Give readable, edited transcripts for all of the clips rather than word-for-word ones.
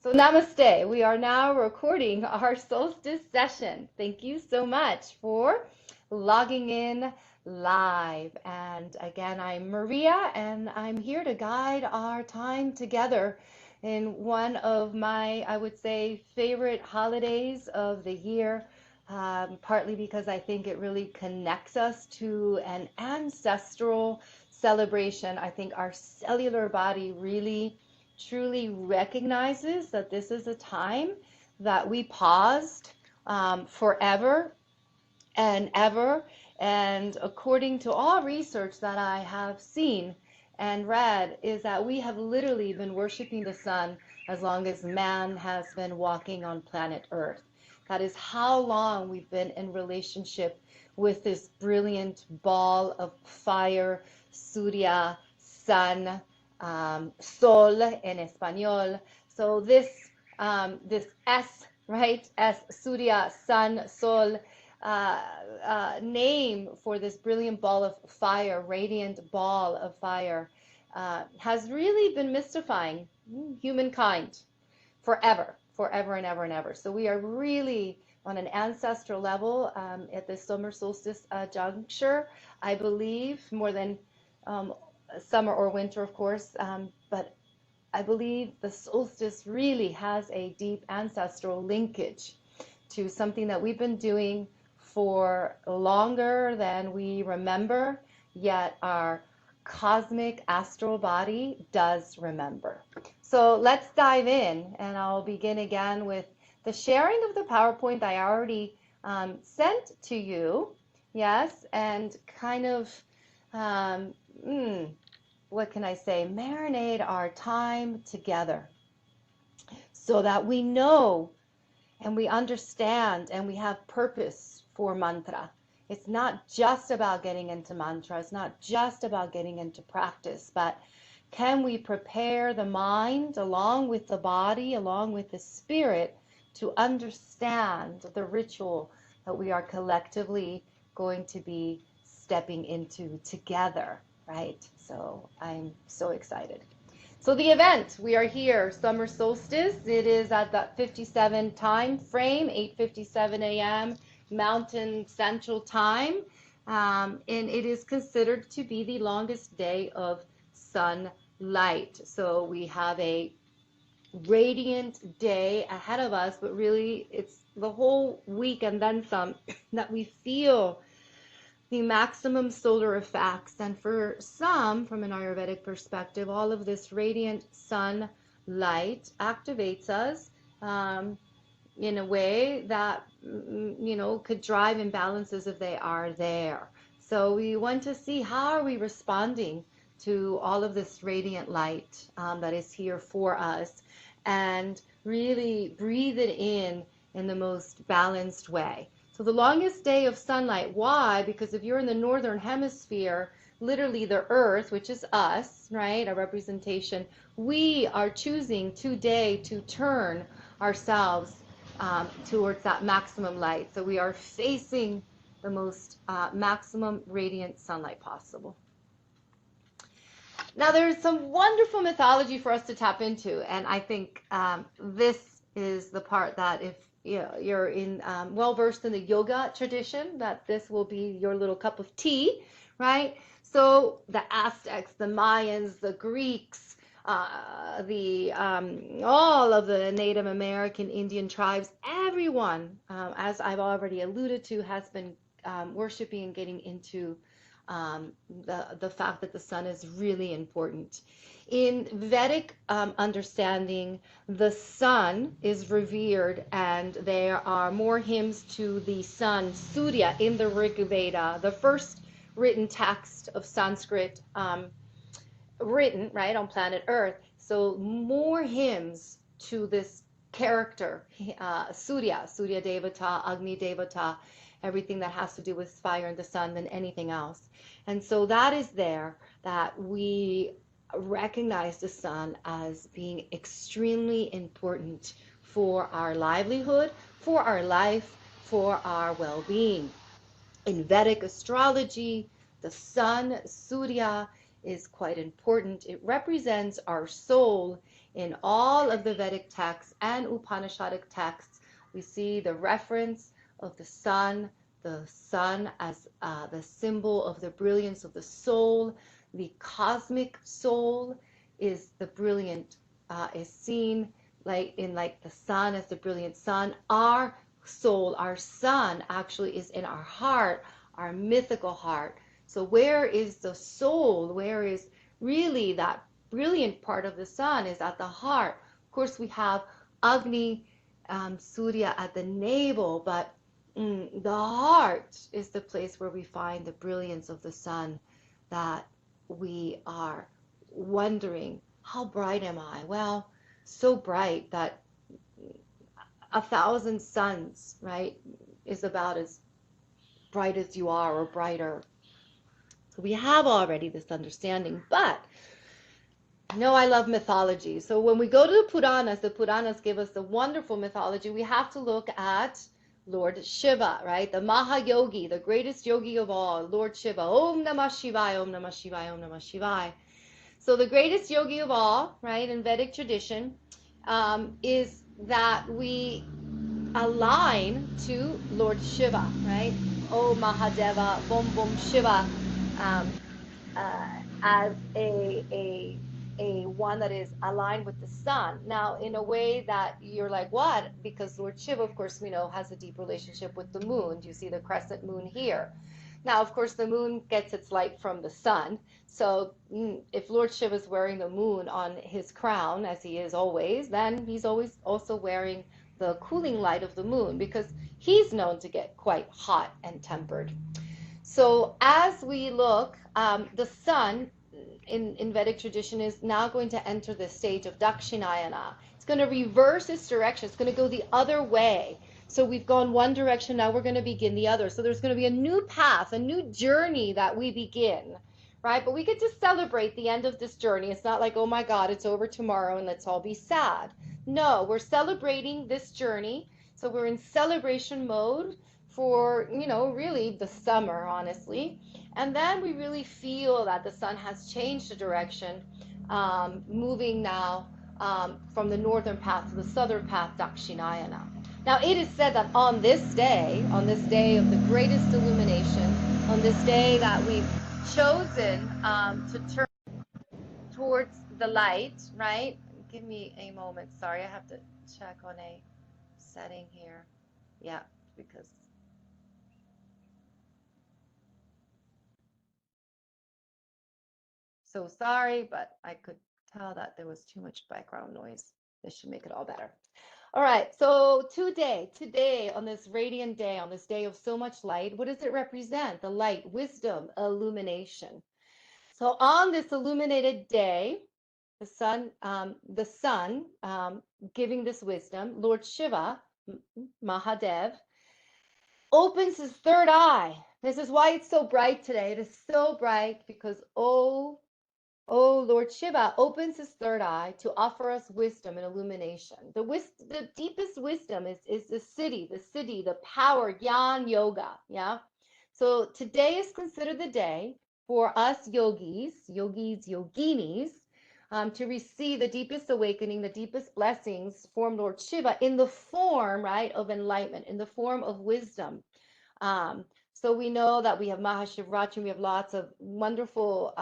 So namaste. We are now recording our solstice session. Thank you so much for logging in live. And again, I'm Maria, and I'm here to guide our time together in one of my, I would say, favorite holidays of the year, partly because I think it really connects us to an ancestral celebration. I think our cellular body really truly recognizes that this is a time that we paused forever and ever. And according to all research that I have seen and read, is that we have literally been worshiping the sun as long as man has been walking on planet Earth. That is how long we've been in relationship with this brilliant ball of fire, Surya, sun, sol en español. So this S, right? S, Surya, sun, sol, name for this brilliant ball of fire, radiant ball of fire, has really been mystifying humankind forever, forever and ever and ever. So we are really on an ancestral level at the summer solstice juncture, I believe, more than summer or winter, of course, but I believe the solstice really has a deep ancestral linkage to something that we've been doing for longer than we remember, yet our cosmic astral body does remember. So let's dive in, and I'll begin again with the sharing of the PowerPoint I already sent to you. Yes, and kind of, what can I say, marinate our time together so that we know and we understand and we have purpose for mantra. It's not just about getting into mantra. It's not just about getting into practice, but can we prepare the mind along with the body, along with the spirit, to understand the ritual that we are collectively going to be stepping into together, right? So I'm so excited. So the event, we are here, summer solstice. It is at that 57 time frame, 8:57 a.m. Mountain Central Time, and it is considered to be the longest day of sunlight. So we have a radiant day ahead of us, but really it's the whole week and then some that we feel the maximum solar effects. And for some, from an Ayurvedic perspective, all of this radiant sunlight activates us in a way that, could drive imbalances if they are there. So we want to see, how are we responding to all of this radiant light that is here for us, and really breathe it in the most balanced way. So the longest day of sunlight, why? Because if you're in the northern hemisphere, literally the earth, which is us, right, a representation, we are choosing today to turn ourselves towards that maximum light. So we are facing the most maximum radiant sunlight possible. Now there's some wonderful mythology for us to tap into, and I think this is the part that, if you're in well versed in the yoga tradition, that this will be your little cup of tea, right? So the Aztecs, the Mayans, the Greeks, all of the Native American Indian tribes, everyone, as I've already alluded to, has been worshiping and getting into the fact that the sun is really important. In Vedic understanding, the sun is revered, and there are more hymns to the sun, Surya, in the Rica, the first written text of Sanskrit written, right, on planet Earth. So more hymns to this character, Surya Devata, Agni Devata, everything that has to do with fire and the sun than anything else. And so that is there, that we recognize the sun as being extremely important for our livelihood, for our life, for our well-being. In Vedic astrology, the sun, Surya, is quite important. It represents our soul in all of the Vedic texts and Upanishadic texts. We see the reference of the sun as the symbol of the brilliance of the soul. The cosmic soul is the brilliant, is seen like the sun as the brilliant sun. Our soul, our sun, actually is in our heart, our mythical heart. So where is the soul? Where is really that brilliant part of the sun? Is at the heart. Of course, we have Agni, Surya at the navel, but the heart is the place where we find the brilliance of the sun, that we are wondering, how bright am I? Well, so bright that 1,000 suns, right, is about as bright as you are, or brighter. So we have already this understanding, but I love mythology. So when we go to the Puranas give us the wonderful mythology. We have to look at Lord Shiva, right? The Mahayogi, the greatest yogi of all, Lord Shiva. Om Namah Shivaya, Om Namah Shivaya, Om Namah Shivaya. So the greatest yogi of all, right, in Vedic tradition, is that we align to Lord Shiva, right? Oh Mahadeva, Bom Bom Shiva, as a one that is aligned with the sun. Now, in a way that you're like, what? Because Lord Shiva, of course, we know, has a deep relationship with the moon. You see the crescent moon here. Now, of course, the moon gets its light from the sun. So if Lord Shiva is wearing the moon on his crown, as he is always, then he's always also wearing the cooling light of the moon, because he's known to get quite hot and tempered. So as we look, the sun in Vedic tradition is now going to enter the stage of Dakshinayana. It's going to reverse its direction. It's going to go the other way. So we've gone one direction, now we're going to begin the other. So there's going to be a new path, a new journey that we begin, right? But we get to celebrate the end of this journey. It's not like, oh my God, it's over tomorrow and let's all be sad. No, we're celebrating this journey. So we're in celebration mode for, really the summer, honestly. And then we really feel that the sun has changed the direction, moving now from the northern path to the southern path, Dakshinayana. Now, it is said that on this day of the greatest illumination, on this day that we've chosen to turn towards the light, right? Give me a moment. Sorry, I have to check on a setting here. Yeah, because so sorry, but I could tell that there was too much background noise. This should make it all better. All right, so today, on this radiant day, on this day of so much light, what does it represent? The light, wisdom, illumination. So on this illuminated day, the sun giving this wisdom, Lord Shiva, Mahadev, opens his third eye. This is why it's so bright today. It is so bright because, Lord Shiva opens his third eye to offer us wisdom and illumination. The deepest wisdom is the city, the power, Jnana Yoga. Yeah. So today is considered the day for us yoginis, to receive the deepest awakening, the deepest blessings from Lord Shiva in the form, right, of enlightenment, in the form of wisdom. So we know that we have Mahashivratri, we have lots of wonderful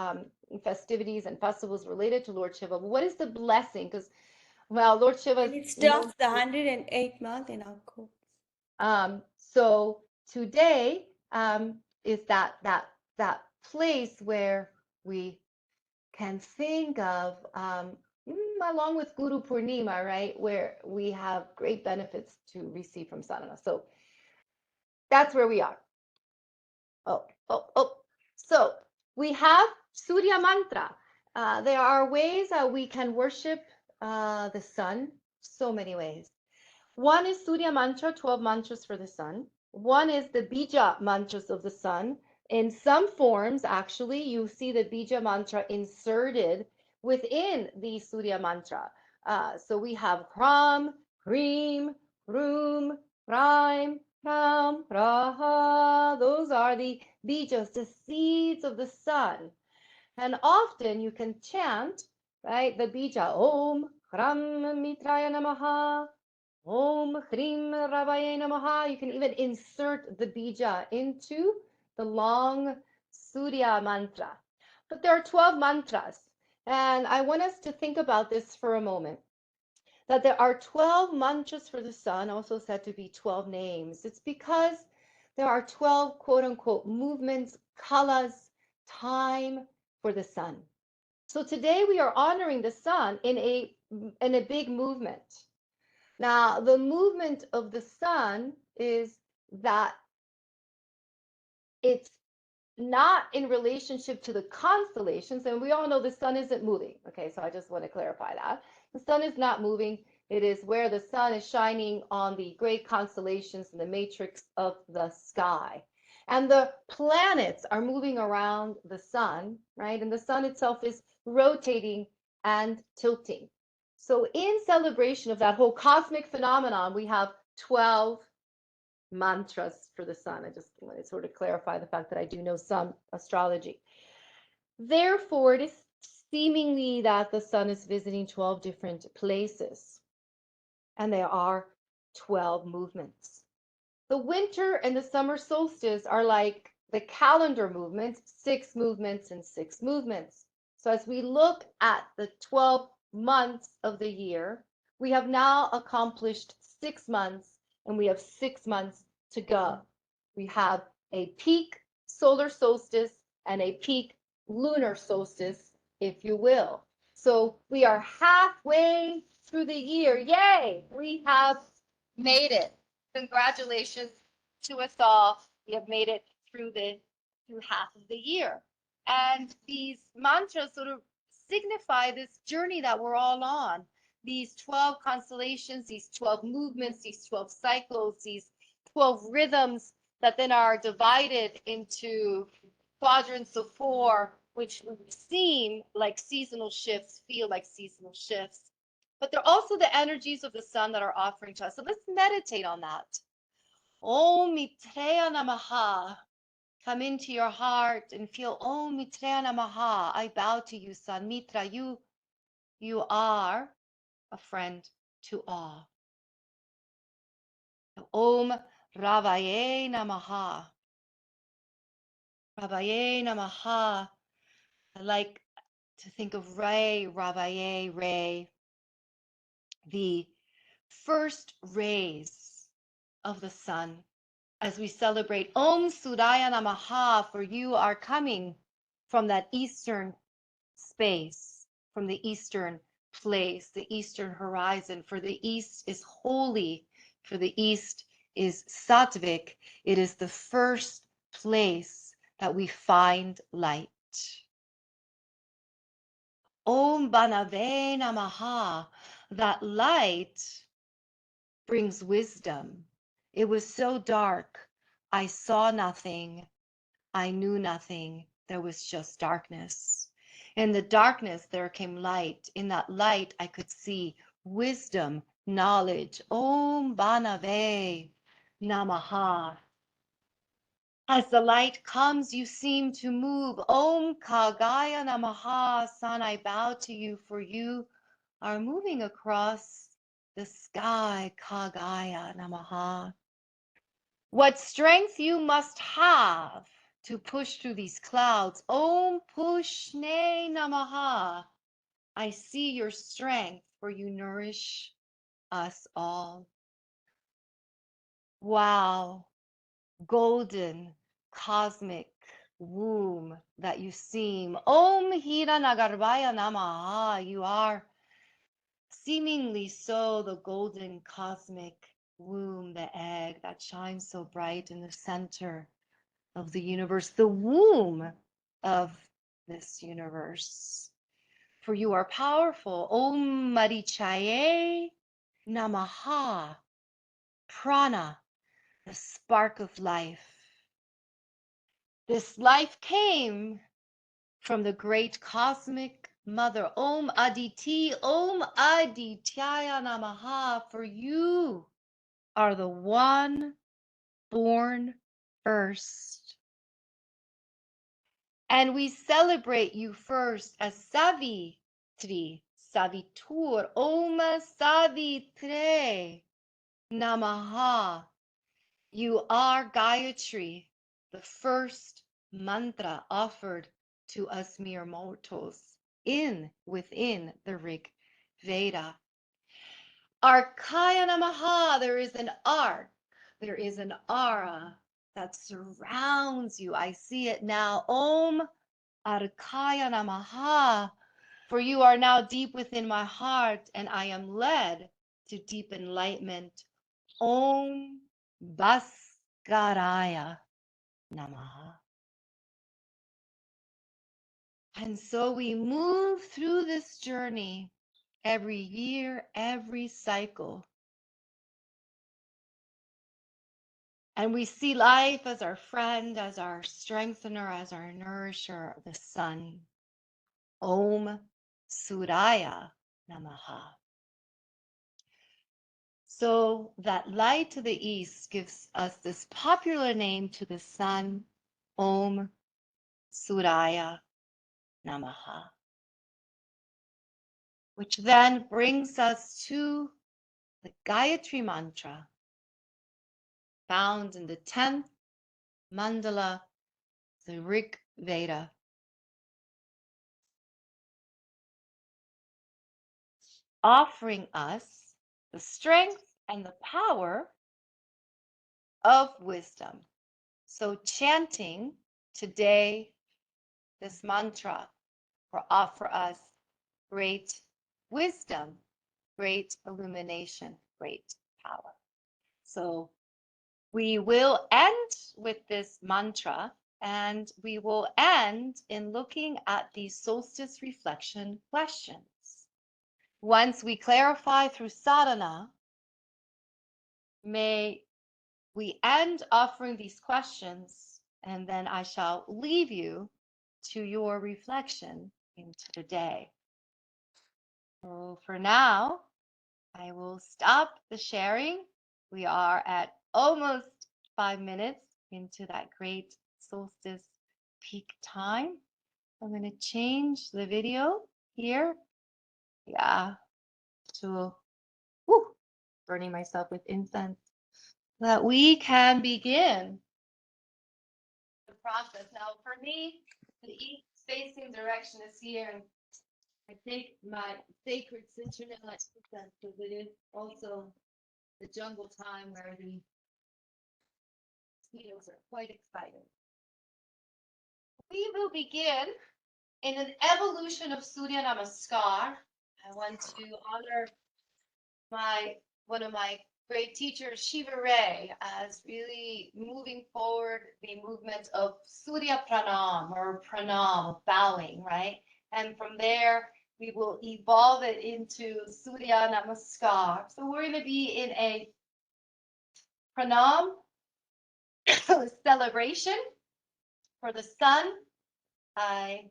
festivities and festivals related to Lord Shiva. But what is the blessing? Because, well, Lord Shiva, and it starts the 108th month in our course. So today is that place where we can think of, along with Guru Purnima, right, where we have great benefits to receive from sadhana. So that's where we are. So we have Surya Mantra. There are ways that we can worship the sun, so many ways. One is Surya Mantra, 12 mantras for the sun. One is the Bija mantras of the sun. In some forms, actually, you see the Bija mantra inserted within the Surya Mantra. So we have Ram, Hrim, Rum, Rime, Ram, Raha. Those are the Bijas, the seeds of the sun. And often you can chant, right, the bija, Om Hram Mitraya Namaha, Om Hrim Ravaye Namaha. You can even insert the bija into the long Surya mantra. But there are 12 mantras. And I want us to think about this for a moment. That there are 12 mantras for the sun, also said to be 12 names. It's because there are 12 quote unquote movements, kalas, time for the sun. So today we are honoring the sun in a big movement. Now, the movement of the sun is that it's not in relationship to the constellations, and we all know the sun isn't moving. Okay, so I just want to clarify that. The sun is not moving. It is where the sun is shining on the great constellations in the matrix of the sky. And the planets are moving around the sun, right? And the sun itself is rotating and tilting. So in celebration of that whole cosmic phenomenon, we have 12 mantras for the sun. I just want to sort of clarify the fact that I do know some astrology. Therefore, it is seemingly that the sun is visiting 12 different places, and there are 12 movements. The winter and the summer solstice are like the calendar movements, 6 movements and 6 movements. So as we look at the 12 months of the year, we have now accomplished 6 months, and we have 6 months to go. We have a peak solar solstice and a peak lunar solstice, if you will. So we are halfway through the year. Yay! We have made it. Congratulations to us all. We have made it through half of the year. And these mantras sort of signify this journey that we're all on. These 12 constellations, these 12 movements, these 12 cycles, these 12 rhythms that then are divided into quadrants of 4, which seem like seasonal shifts, feel like seasonal shifts. But they're also the energies of the sun that are offering to us. So let's meditate on that. Om Mitreya Namaha. Come into your heart and feel Om Mitreya Namaha. I bow to you, Sun Mitra. You are a friend to all. Om Ravaye Namaha. Ravaye Namaha. I like to think of Ray, Ravaye, Ray, the first rays of the sun as we celebrate Om Suraya Namaha, for you are coming from that eastern space, from the eastern place, the eastern horizon, for the east is holy, for the east is sattvic. It is the first place that we find light. Om Banave Namaha, that light brings wisdom. It was so dark. I saw nothing. I knew nothing. There was just darkness. In the darkness, there came light. In that light, I could see wisdom, knowledge. Om Banave Namaha. As the light comes, you seem to move. Om Kagaya Namaha. Son, I bow to you, for you are moving across the sky. Kagaya Namaha. What strength you must have to push through these clouds. Om Pushne Namaha. I see your strength, for you nourish us all. Wow. Golden, cosmic womb that you seem. Om Hira Nagarbhaya Namaha. You are seemingly so the golden cosmic womb, the egg that shines so bright in the center of the universe, the womb of this universe. For you are powerful. Om Marichaye Namaha. Prana, the spark of life. This life came from the great cosmic mother. Om Aditi, Om Adityaya Namaha. For you are the one born first. And we celebrate you first as Savitri, Savitur, Om Savitre Namaha. You are Gayatri, the first mantra offered to us mere mortals within the Rig Veda. Arkaya Namaha, there is an arc, there is an aura that surrounds you. I see it now. Om Arkaya Namaha, for you are now deep within my heart, and I am led to deep enlightenment. Om Bhaskaraya Namaha. And so we move through this journey every year, every cycle. And we see life as our friend, as our strengthener, as our nourisher, the sun. Om Suraya Namaha. So that light to the east gives us this popular name to the sun, Om Suraya Namaha, which then brings us to the Gayatri mantra found in the 10th mandala, the Rig Veda. Offering us the strength and the power of wisdom. So chanting today this mantra will offer us great wisdom, great illumination, great power. So we will end with this mantra, and we will end in looking at the solstice reflection questions. Once we clarify through sadhana, may we end offering these questions, and then I shall leave you to your reflection into the day. So for now, I will stop the sharing. We are at almost 5 minutes into that great solstice peak time. I'm going to change the video here. Yeah, to burning myself with incense so that we can begin the process. Now, for me, the east facing direction is here, and I take my sacred citronella incense because it is also the jungle time where the mosquitoes are quite excited. We will begin in an evolution of Surya Namaskar. I want to honor one of my great teachers, Shiva Ray, as really moving forward the movement of Surya Pranam or Pranam, bowing, right? And from there, we will evolve it into Surya Namaskar. So we're going to be in a Pranam celebration for the sun. I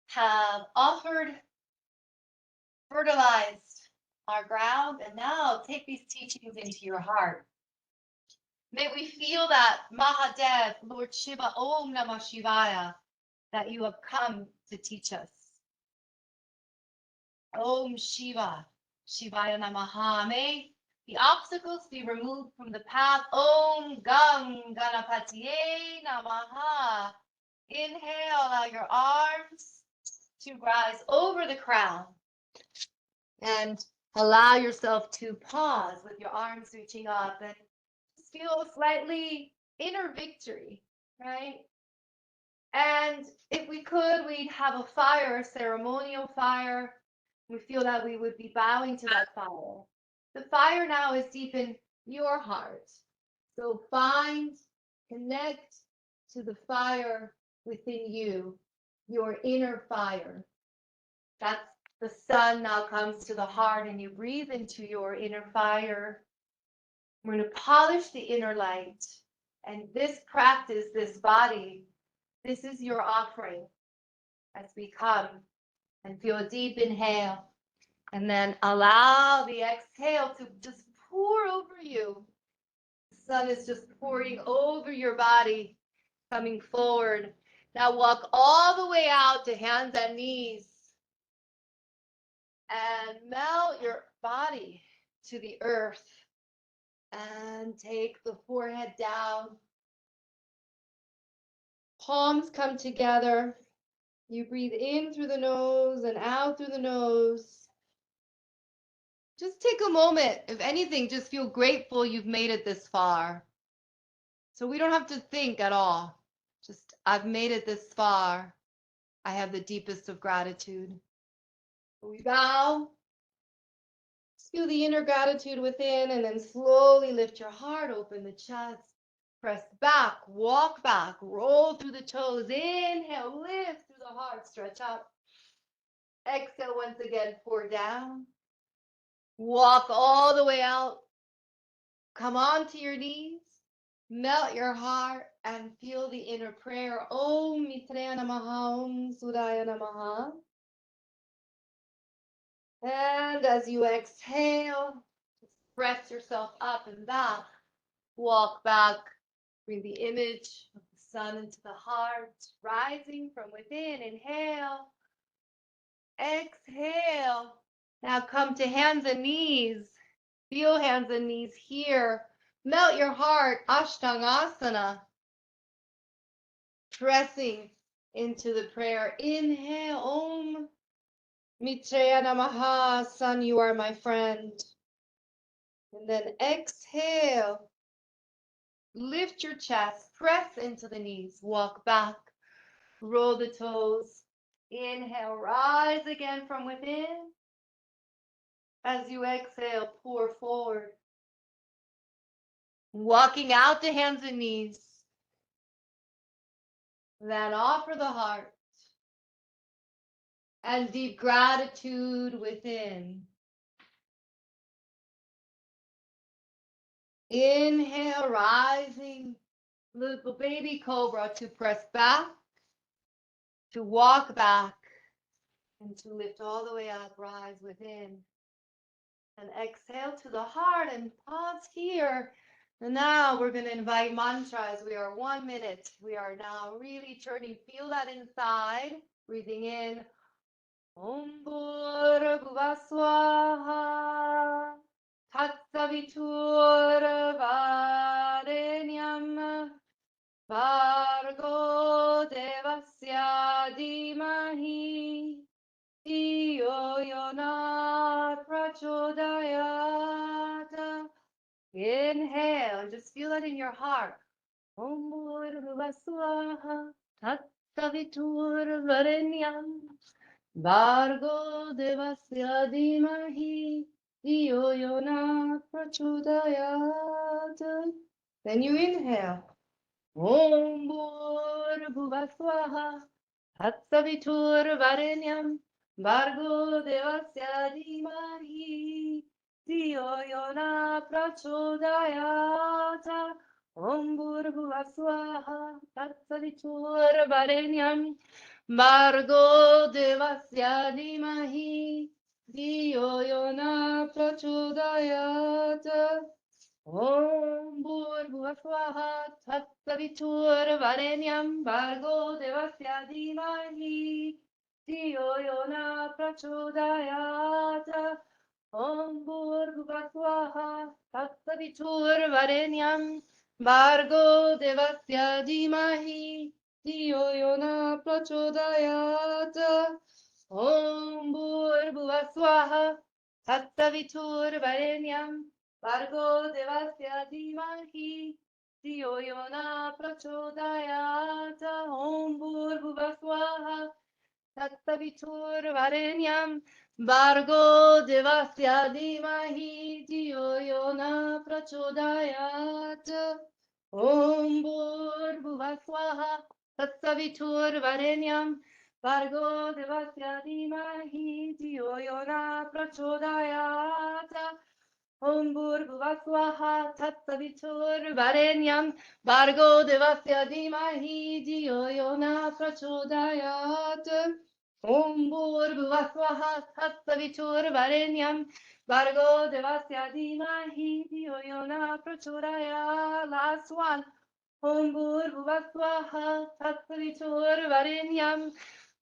have offered, fertilized our ground, and now take these teachings into your heart. May we feel that Mahadev, Lord Shiva, Om Namah Shivaya, that you have come to teach us. Om Shiva, Shivaya Namaha. May the obstacles be removed from the path. Om Gam Ganapatiye Namaha. Inhale, allow your arms to rise over the crown. And allow yourself to pause with your arms reaching up and feel slightly inner victory, right? And if we could, we'd have a fire, a ceremonial fire. We feel that we would be bowing to that fire. The fire now is deep in your heart. So connect to the fire within you, your inner fire. That's the sun now comes to the heart, and you breathe into your inner fire. We're going to polish the inner light. And this practice, this body, this is your offering as we come and feel a deep inhale. And then allow the exhale to just pour over you. The sun is just pouring over your body, coming forward. Now walk all the way out to hands and knees and melt your body to the earth and take the forehead down. Palms come together. You breathe in through the nose and out through the nose. Just take a moment. If anything, just feel grateful you've made it this far. So we don't have to think at all. Just, I've made it this far. I have the deepest of gratitude. We bow. Just feel the inner gratitude within, and then slowly lift your heart, open the chest. Press back, walk back, roll through the toes. Inhale, lift through the heart, stretch up. Exhale once again, pour down. Walk all the way out. Come onto your knees. Melt your heart and feel the inner prayer. Om Mitraya Namaha, Om Sudaya Namaha. And as you exhale, press yourself up and back. Walk back. Bring the image of the sun into the heart, rising from within. Inhale. Exhale. Now come to hands and knees. Feel hands and knees here. Melt your heart, Ashtangasana. Pressing into the prayer. Inhale, Om Mitraya Namaha, Sun, you are my friend. And then exhale. Lift your chest, press into the knees, walk back, roll the toes. Inhale, rise again from within. As you exhale, pour forward. Walking out to hands and knees. Then offer the heart and deep gratitude within. Inhale, rising, little baby cobra to press back, to walk back, and to lift all the way up, rise within. And exhale to the heart and pause here. And now we're going to invite mantras. We are 1 minute. We are now really turning. Feel that inside. Breathing in. Om Bhurabhuva Swaha Tatsavitur Varenyam Bhargo Devasya Dhimahi Dhiyo Yona Prachodayat. Inhale and just feel it in your heart. Om Bhurabhuva Swaha Tatsavitur Varenyam Bhargo Devasya Dhimahi Dhiyo Yona Prachodayat. Then you inhale. Om Bhurabhuva Swaha Tatsavitur Varenyam Bhargo Devasya Dhimahi Dhiyo Yona Prachodayat. Om Bhurabhuva Swaha Tatsavitur Varenyam Bhargo Devasya Dhimahi Dhiyo Yona Prachodayat. Om Bhurabhuva Swaha Tatsavitur Varenyam Bhargo Devasya Dhimahi Dhiyo Yona Prachodayat. Om Bhurabhuva Swaha Tatsavitur Varenyam Bhargo Devasya Dhimahi Dhiyo Yona Prachodayat. Om Bhurabhuva Swaha Tatsavitur Varenyam Bhargo Devasya Dhimahi Dhiyo Yona Prachodayat. Om Bhurabhuva Swaha Tatsavitur Varenyam Bhargo Devasya Dhimahi Dhiyo Yona Prachodayat. Om Bhurabhuva Swaha Tatsavitur Varenyam Bhargo Devasya Dhimahi Dhiyo Yona Prachodayat. Om Bhurabhuva Swaha Tatsavitur Varenyam Bhargo Devasya Dhimahi Dhiyo Yona Prachodayat. Om Bhurabhuva Swaha Tatsavitur Varenyam Bhargo Devasya Dhimahi Dhiyo Yona Prachodayat. Last one. Om Bhurvaswaha Tatsaviturvarenyam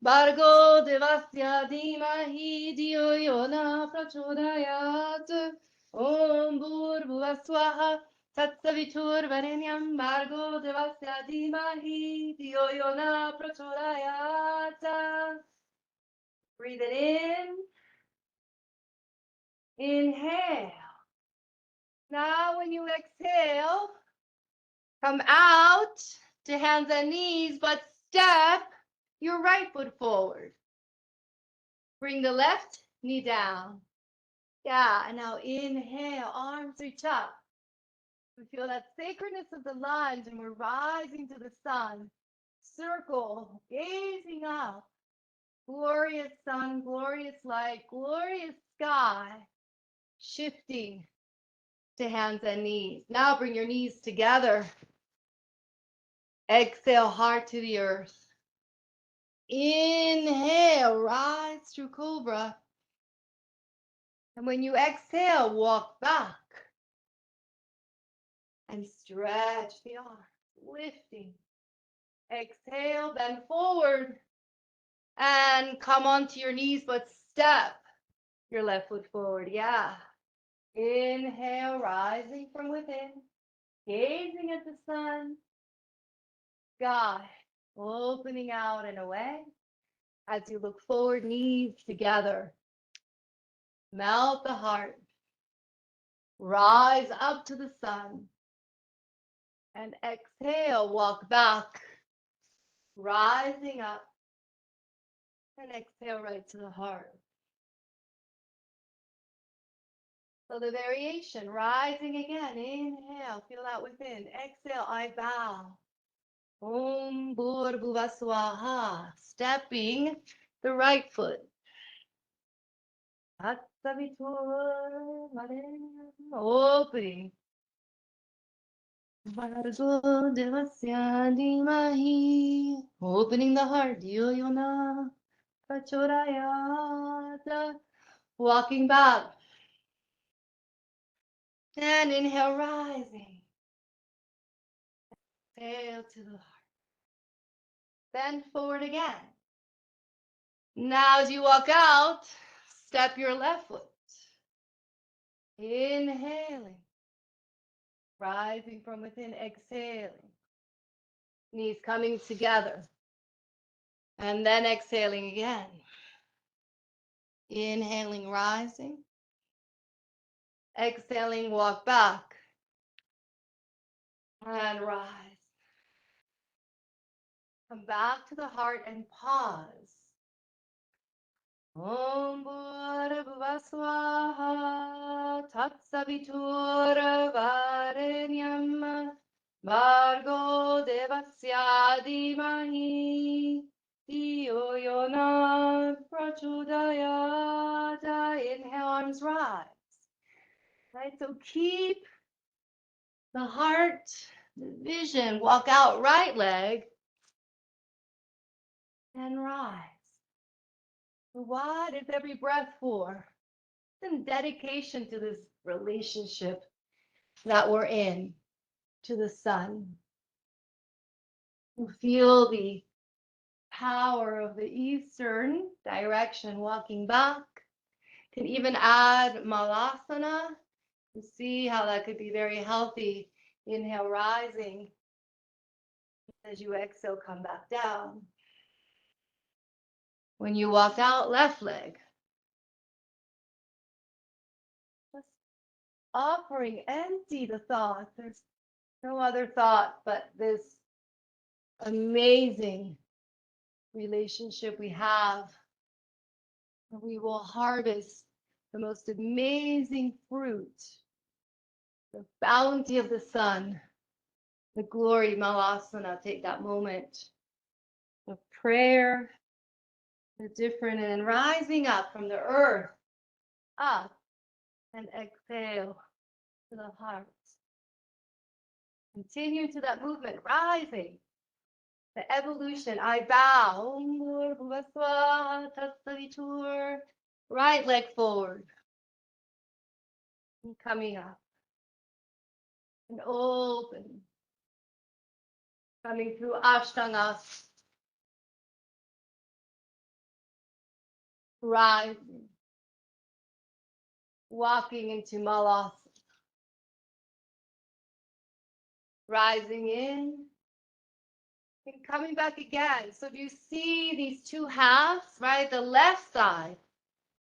Bargo Devasya Dhimahi Dhiyo Yona Prachodayat. Om Bhurvaswaha Tatsaviturvarenyam Bargo Devasya Dhimahi Dhiyo Yona Prachodayat. Breathe it in. Inhale. Now when you exhale, come out to hands and knees, but step your right foot forward. Bring the left knee down. Yeah, and now inhale, arms reach up. We feel that sacredness of the lunge and we're rising to the sun. Circle, gazing up. Glorious sun, glorious light, glorious sky. Shifting to hands and knees. Now bring your knees together. Exhale, heart to the earth. Inhale, rise through cobra. And when you exhale, walk back. And stretch the arms, lifting. Exhale, bend forward. And come onto your knees, but step your left foot forward. Yeah. Inhale, rising from within. Gazing at the sun. Sky, opening out and away. As you look forward, knees together. Melt the heart. Rise up to the sun. And exhale, walk back. Rising up. And exhale right to the heart. So the variation, rising again. Inhale, feel that within. Exhale, I bow. Om Bhurvaswaha. Stepping the right foot. Opening. Vargo Devasya Dhimahi. Opening the heart. Dhiyo Yona Prachodayat. Walking back. And inhale, rising. Exhale to the heart. Bend forward again. Now as you walk out, step your left foot. Inhaling. Rising from within, exhaling. Knees coming together. And then exhaling again. Inhaling, rising. Exhaling, walk back. And rise. Come back to the heart and pause. Om Bhurvaswaha Tatsavitur Varenyam Bhargo Devasya Dhimahi Dhiyo Yona Prachodayat. Inhale, arms rise. Right, so keep the heart, the vision. Walk out right leg and rise. What is every breath for? It's in dedication to this relationship that we're in, to the sun. You feel the power of the eastern direction walking back. Can even add malasana to see how that could be very healthy. Inhale, rising. As you exhale, come back down. When you walk out, left leg. Just offering empty the thoughts. There's no other thought but this amazing relationship we have. We will harvest the most amazing fruit, the bounty of the sun, the glory, malasana. Take that moment of prayer, the different, and rising up from the earth, up, and exhale to the heart. Continue to that movement, rising. The evolution, I bow. Right leg forward. And coming up. And open. Coming through Ashtangas. Rising. Walking into Malasana. Rising in. And coming back again. So if you see these two halves, right? The left side,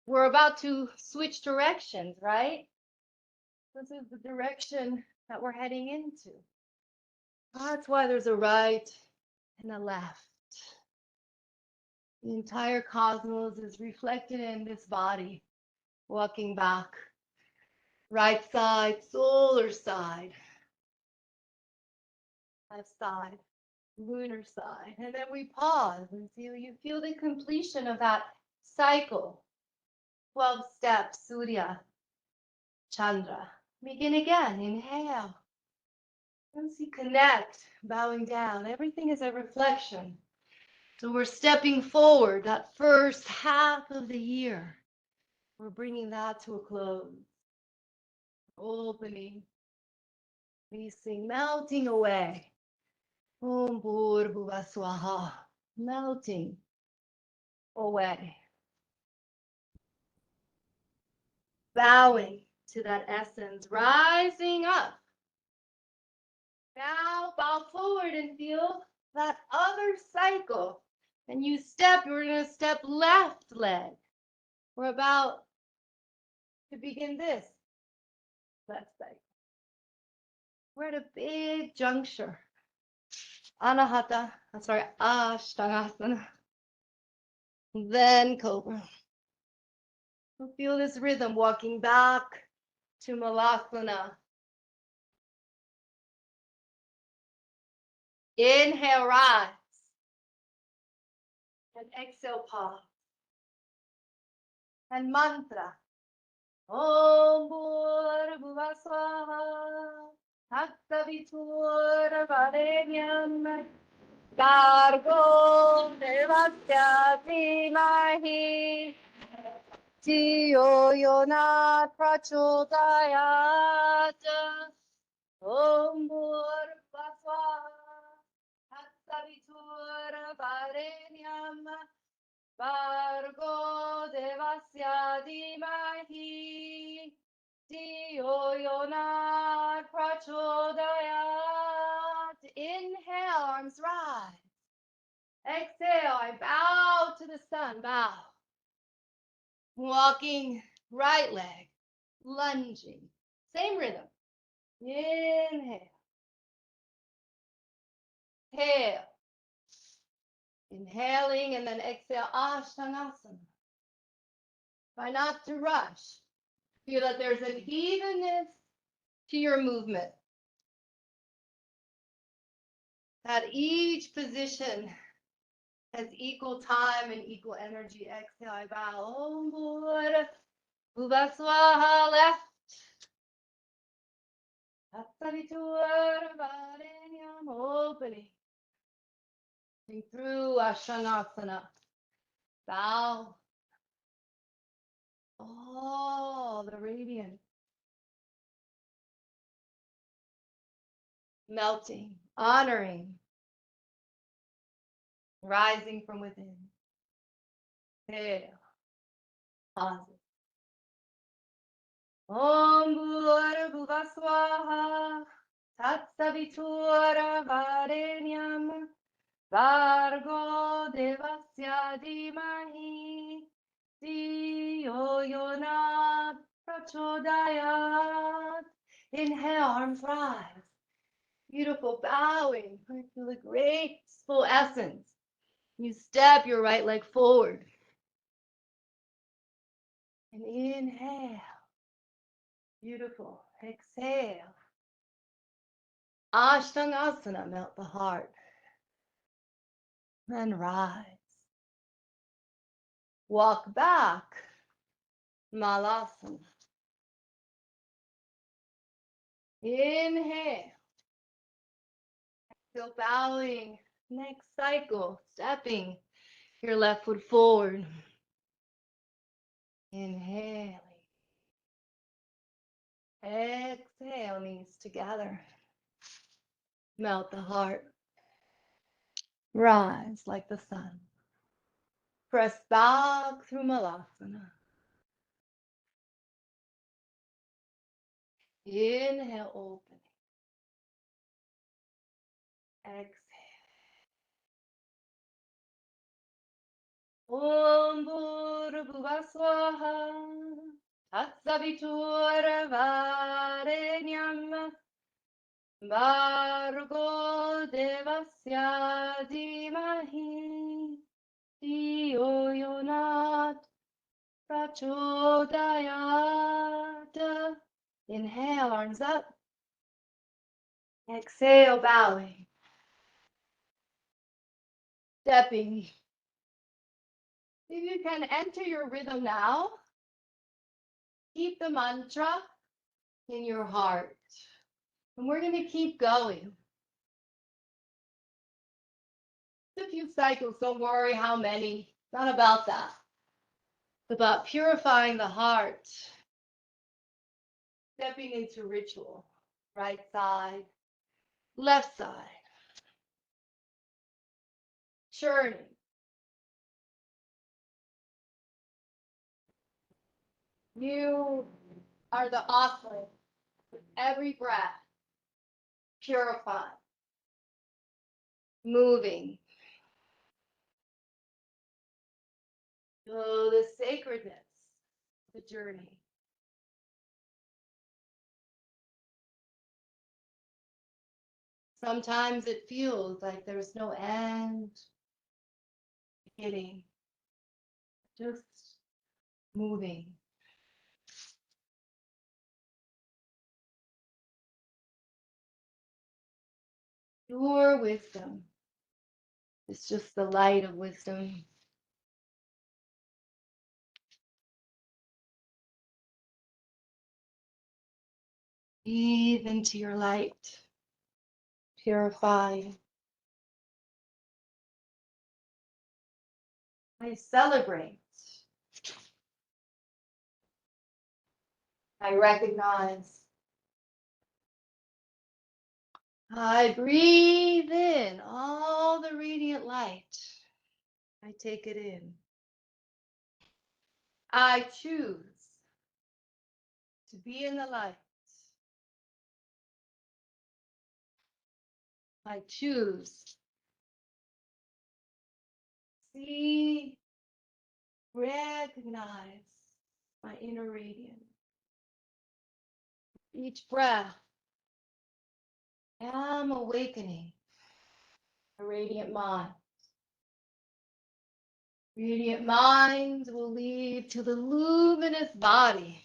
we're about to switch directions, right? This is the direction that we're heading into. That's why there's a right and a left. The entire cosmos is reflected in this body. Walking back. Right side, solar side. Left side, lunar side. And then we pause and you feel the completion of that cycle. 12 steps, Surya, Chandra. Begin again, inhale. Once you connect, bowing down, everything is a reflection. So we're stepping forward, that first half of the year. We're bringing that to a close. Opening, releasing, melting away. Om Bhurrbhuva Swaha, melting away. Bowing to that essence, rising up. Now bow forward and feel that other cycle. And you step, we're going to step left leg. We're about to begin this left cycle. We're at a big juncture. Ashtangasana. Then Cobra. Feel this rhythm walking back to Malasana. Inhale, rise. And exhale, pause. And mantra. Om Bhurrbhuva Swaha. Tattavitur Varenyam. Gargo Devasya Dhimahi. Dhiyo Yona Prachodayat. Om Bhurrbhuva Swaha. Tattavitur Varenyam. Bargo Devasya Dhimahi. Dhiyo Yona Prachodayat. Inhale, arms rise. Exhale, I bow to the sun, bow. Walking right leg, lunging. Same rhythm. Inhale. Exhale. Inhaling and then exhale, Ashtangasana. Try not to rush. Feel that there's an evenness to your movement. That each position has equal time and equal energy. Exhale, I bow. Om Bhurrbhuva Swaha, left. Tattavitur Varenyam, opening. Through Ashanasana. Bow. Oh, the radiance. Melting, honoring, rising from within. Exhale. Pause. Om Bhurrbhuva Swaha. Tattavitur Varenyam. Vargo Devasya Dhimahi. Dhiyo Yona Prachodayat. Inhale, arms rise. Beautiful bowing. Feel the graceful essence. You step your right leg forward. And inhale. Beautiful. Exhale. Ashtangasana, melt the heart. And rise. Walk back. Malasana. Inhale. Still bowing. Next cycle. Stepping your left foot forward. Inhaling. Exhale, knees together. Melt the heart. Rise like the sun. Press back through Malasana. Inhale, opening. Exhale. Om Bhurabhuva Swaha. Tatsavitur Varenyam. Bhargo Devasya Dhimahi. Dhiyo Yonat Prachodayat. Inhale, arms up. Exhale, bowing. Stepping. If you can enter your rhythm now, keep the mantra in your heart. And we're going to keep going. A few cycles, don't worry how many. It's not about that. It's about purifying the heart. Stepping into ritual. Right side, left side. Churning. You are the offering with every breath. Purifying. Moving. Oh, the sacredness, the journey. Sometimes it feels like there's no end, beginning, just moving. Your wisdom is just the light of wisdom. Breathe into your light, purify. I celebrate. I recognize. I breathe in all the radiant light. I take it in. I choose to be in the light. I choose. See, recognize my inner radiance. Each breath, I'm awakening a radiant mind. Radiant mind will lead to the luminous body.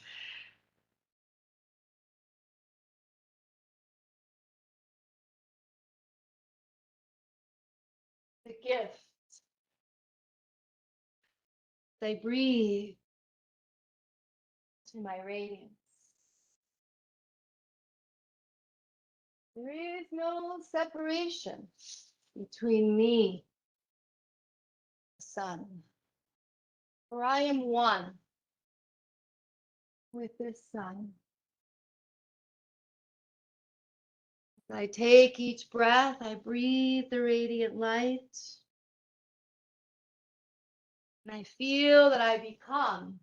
The gift. They breathe to my radiance. There is no separation between me and the sun, for I am one with this sun. As I take each breath, I breathe the radiant light, and I feel that I become,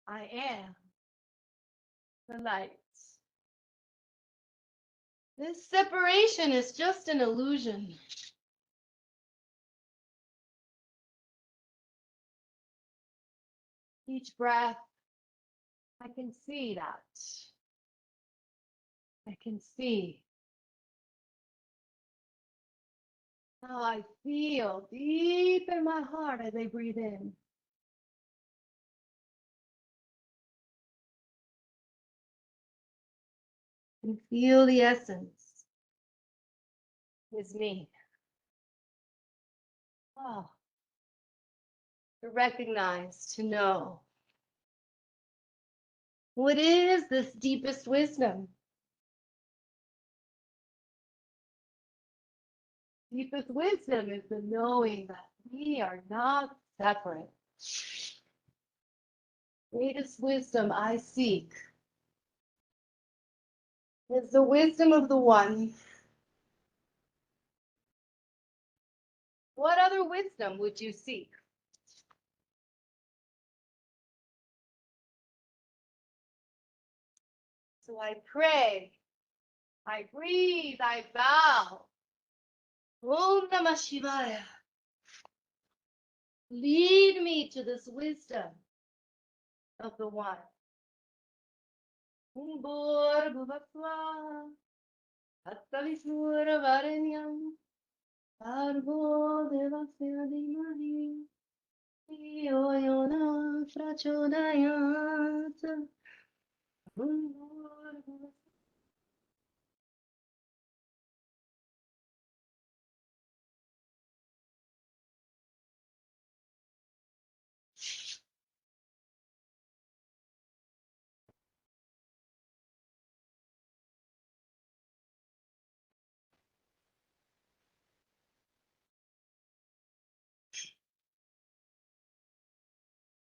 I am the light. This separation is just an illusion. Each breath, I can see that. I can see how I feel deep in my heart as I breathe in. And feel the essence is me. Oh, to recognize, to know. What is this deepest wisdom? Deepest wisdom is the knowing that we are not separate. Greatest wisdom I seek is the wisdom of the one What other wisdom would you seek? So I pray, I breathe, I bow. Om Namah Shivaya. Lead me to this wisdom of the One. Om Bhurvubhasva Tattavishvara Varenyam Bhargo Devasya Dhimahi Yo Yona Prachodayat. Om Bhurvubhasva.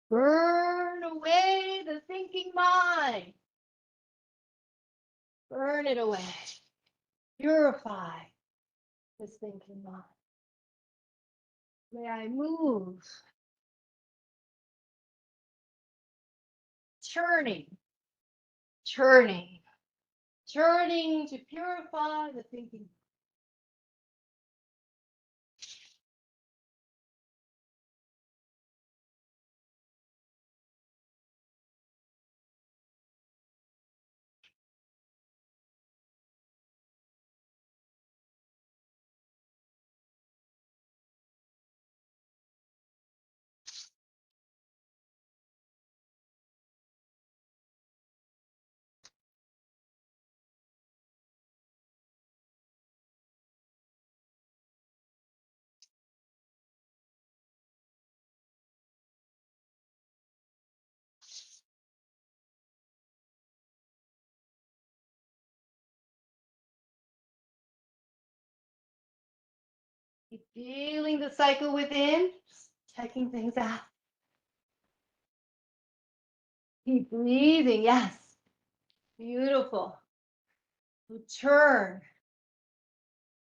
Burn away the thinking mind. Burn it away. Purify this thinking mind. May I move, churning, churning, churning to purify the thinking. Keep feeling the cycle within, just checking things out. Keep breathing, yes. Beautiful. So turn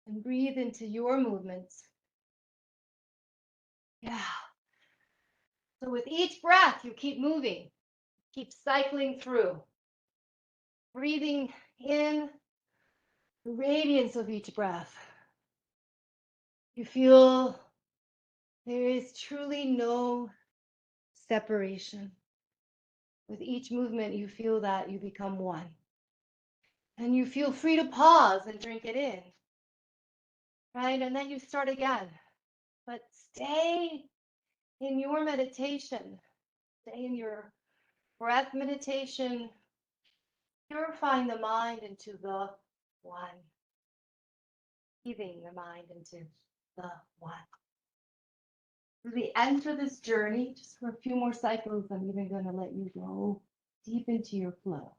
and breathe into your movements. Yeah. So with each breath, you keep moving, keep cycling through, breathing in the radiance of each breath. You feel there is truly no separation. With each movement, you feel that you become one. And you feel free to pause and drink it in, right? And then you start again. But stay in your meditation, stay in your breath meditation, purifying the mind into the one, breathing the mind into the one. As we enter this journey, just for a few more cycles, I'm even going to let you go deep into your flow.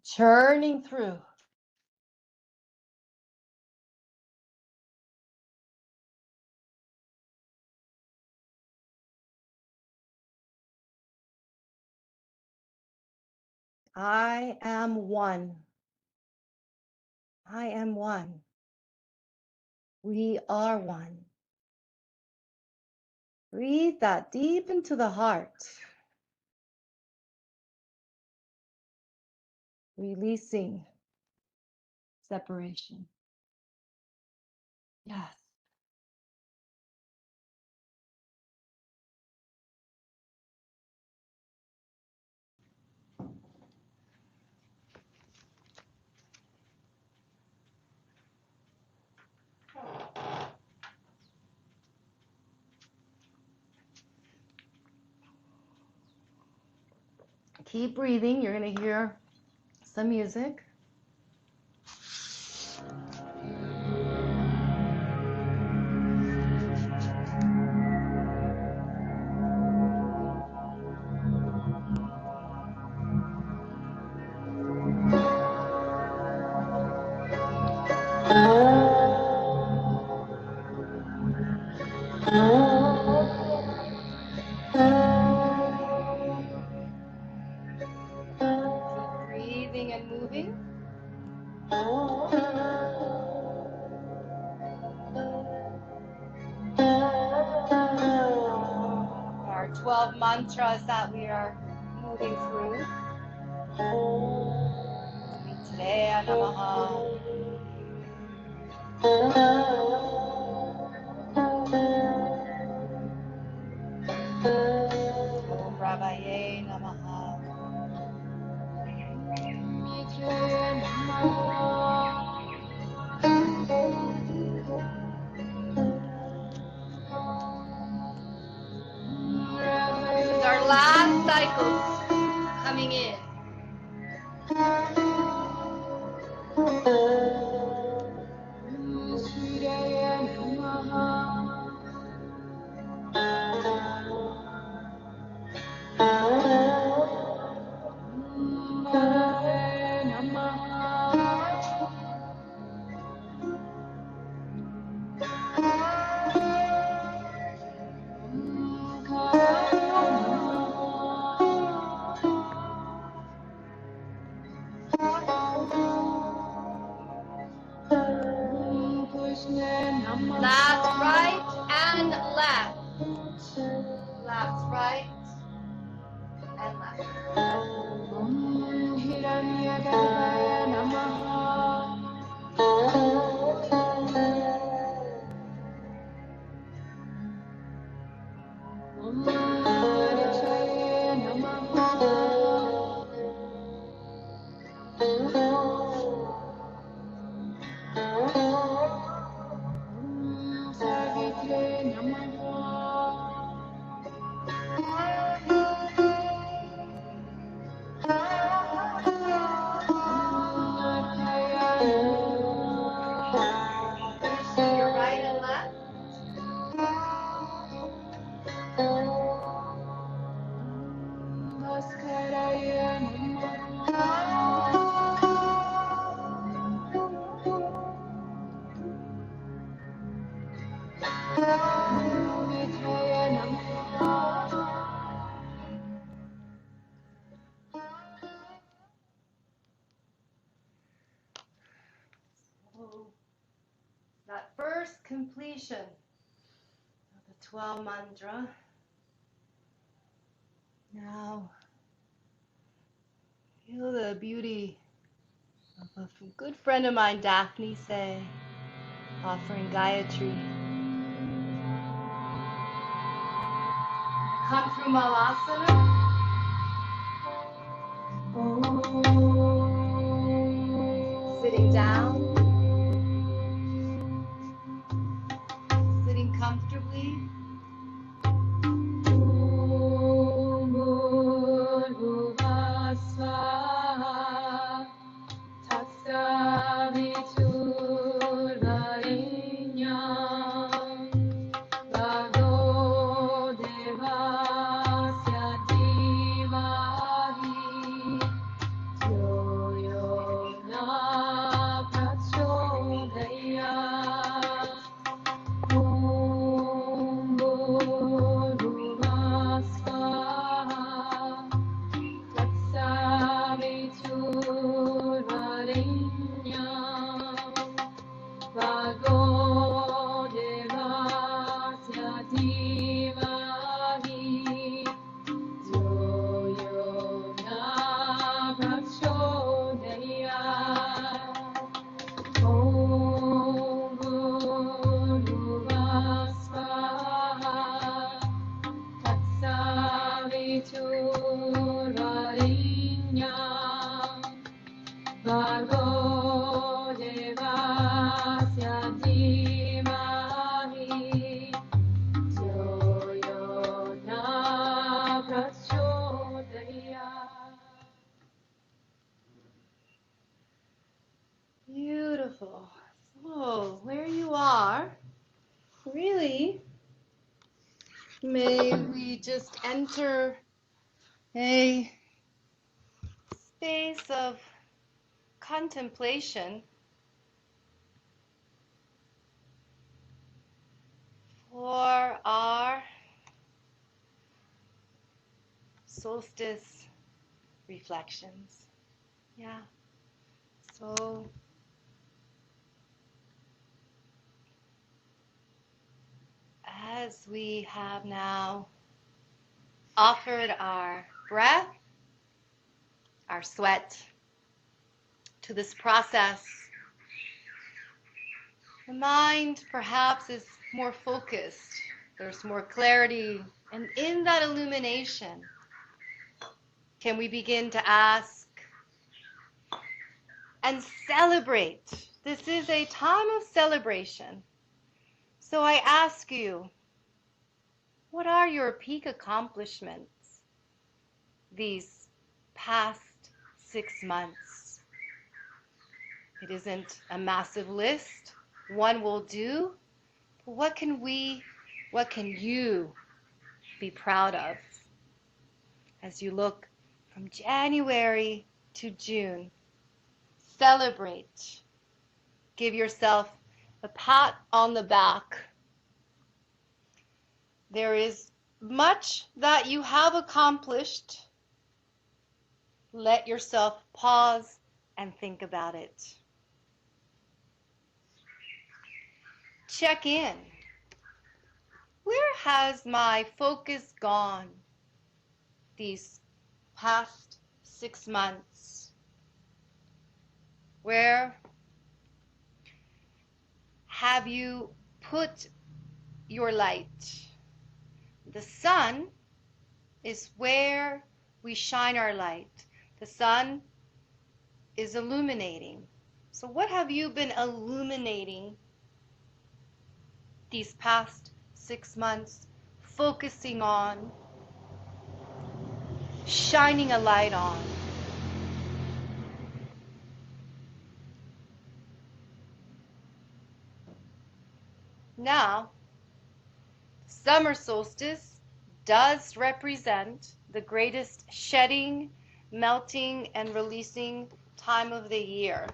Churning through. I am one. I am one. We are one. Breathe that deep into the heart. Releasing separation. Yes. Keep breathing. You're going to hear some music. Keep breathing and moving. Our 12 mantras that we are moving through. Today, Namaha. Om Brahmaye Namaha. This is our last cycle coming in. Last right and left. Last right and left. Your right and left. That first completion of the 12 mantra. Now, feel the beauty of a good friend of mine, Daphne, say, offering Gayatri. Come through Malasana. Sitting down. Sitting comfortably. Beautiful. So, where you are, really, may we just enter a space of contemplation for our solstice reflections. Yeah. So, as we have now offered our breath, our sweat to this process, the mind perhaps is more focused. There's more clarity. And in that illumination, can we begin to ask and celebrate? This is a time of celebration. So I ask you, what are your peak accomplishments these past 6 months? It isn't a massive list. One will do. But what can you be proud of as you look from January to June? Celebrate. Give yourself a pat on the back. There is much that you have accomplished. Let yourself pause and think about it. Check in. Where has my focus gone these past 6 months? Where have you put your light? The sun is where we shine our light. The sun is illuminating. So what have you been illuminating these past 6 months, focusing on, shining a light on? Now, summer solstice does represent the greatest shedding, melting, and releasing time of the year.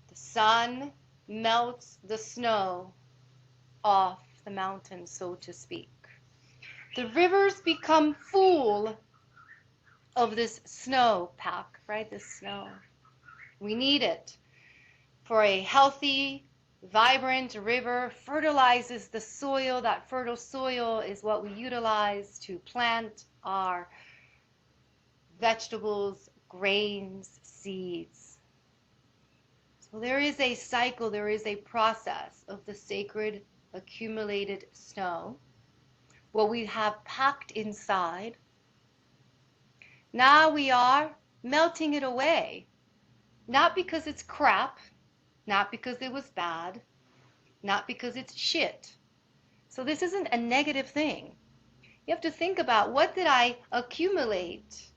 The sun melts the snow off the mountain, so to speak. The rivers become full of this snow pack, right? This snow. We need it for a healthy, vibrant river. Fertilizes the soil. That fertile soil is what we utilize to plant our vegetables, grains, seeds. So there is a cycle, there is a process of the sacred accumulated snow, what we have packed inside. Now we are melting it away, not because it's crap, not because it was bad, not because it's shit. So this isn't a negative thing. You have to think about, what did I accumulate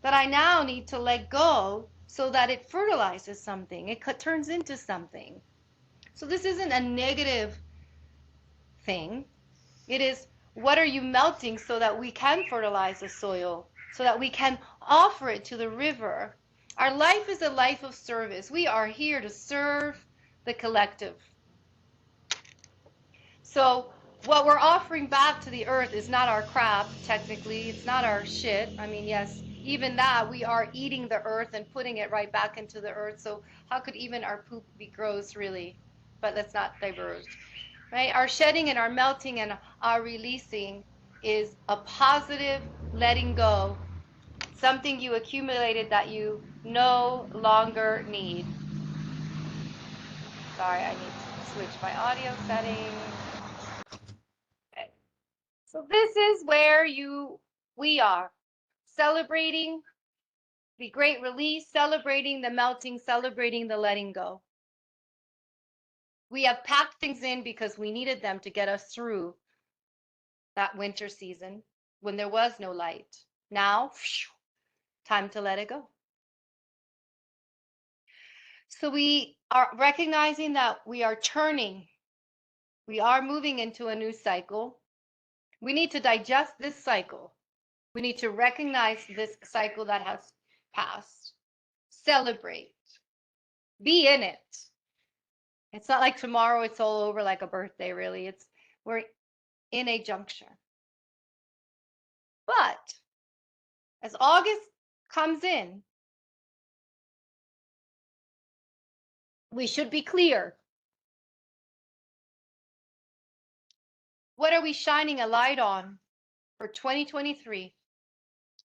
that I now need to let go so that it fertilizes something, it turns into something. So this isn't a negative thing. It is, what are you melting so that we can fertilize the soil, so that we can offer it to the river. Our life is a life of service. We are here to serve the collective. So what we're offering back to the earth is not our crap, technically. It's not our shit. I mean, yes, even that, we are eating the earth and putting it right back into the earth. So how could even our poop be gross, really? But let's not diverge. Right? Our shedding and our melting and our releasing is a positive letting go. Something you accumulated that you no longer need. Sorry, I need to switch my audio settings. Okay. So this is where we are celebrating the great release, celebrating the melting, celebrating the letting go. We have packed things in because we needed them to get us through that winter season when there was no light. Now, time to let it go. So we are recognizing that we are turning, we are moving into a new cycle. We need to digest this cycle. We need to recognize this cycle that has passed, celebrate, be in it. It's not like tomorrow it's all over like a birthday, really. We're in a juncture. But as August comes in, we should be clear. What are we shining a light on for 2023?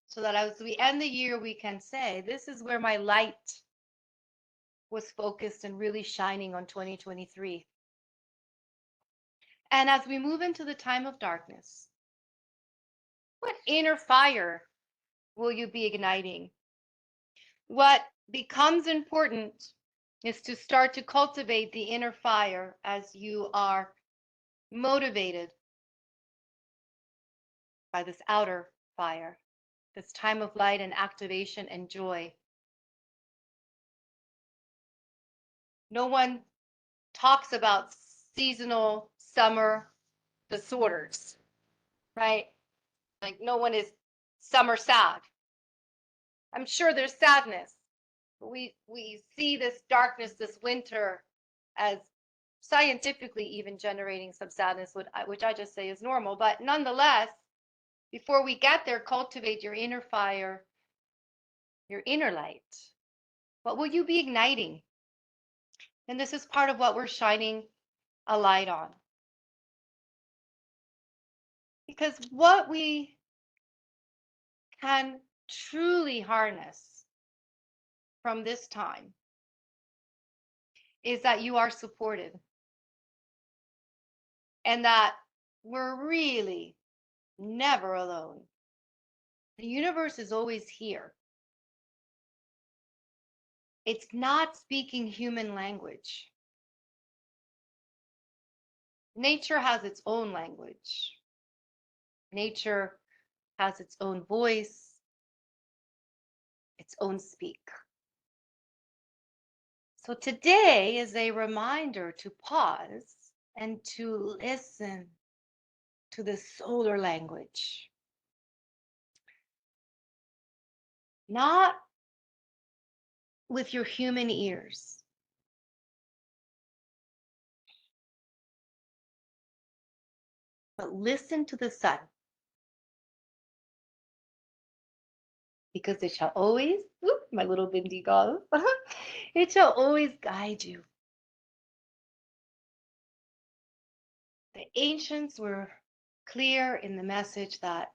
So that as we end the year, we can say, this is where my light was focused and really shining on 2023. And as we move into the time of darkness, what inner fire will you be igniting? What becomes important is to start to cultivate the inner fire as you are motivated by this outer fire, this time of light and activation and joy. No one talks about seasonal summer disorders, right? Like no one is summer sad. I'm sure there's sadness, but we see this darkness, this winter, as scientifically even generating some sadness, which I just say is normal. But nonetheless, before we get there, cultivate your inner fire, your inner light. What will you be igniting? And this is part of what we're shining a light on. Because what we can truly harness from this time is that you are supported and that we're really never alone. The universe is always here. It's not speaking human language. Nature has its own language. Nature has its own voice, its own speak. So today is a reminder to pause and to listen to the solar language. Not with your human ears, but listen to the sun. Because it shall always, whoop, my little Bendigo, it shall always guide you. The ancients were clear in the message that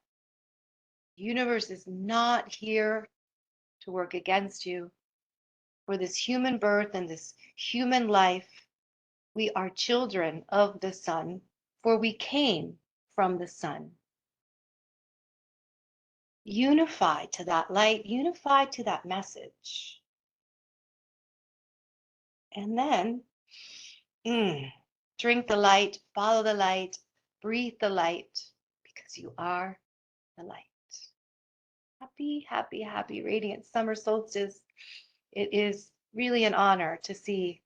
the universe is not here to work against you. For this human birth and this human life, we are children of the sun, for we came from the sun. Unify to that light, unify to that message. And then drink the light, follow the light, breathe the light, because you are the light. Happy, happy, happy, radiant summer solstice. It is really an honor to see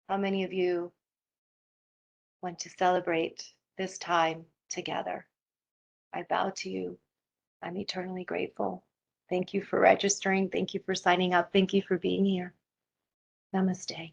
how many of you want to celebrate this time together. I bow to you. I'm eternally grateful. Thank you for registering. Thank you for signing up. Thank you for being here. Namaste.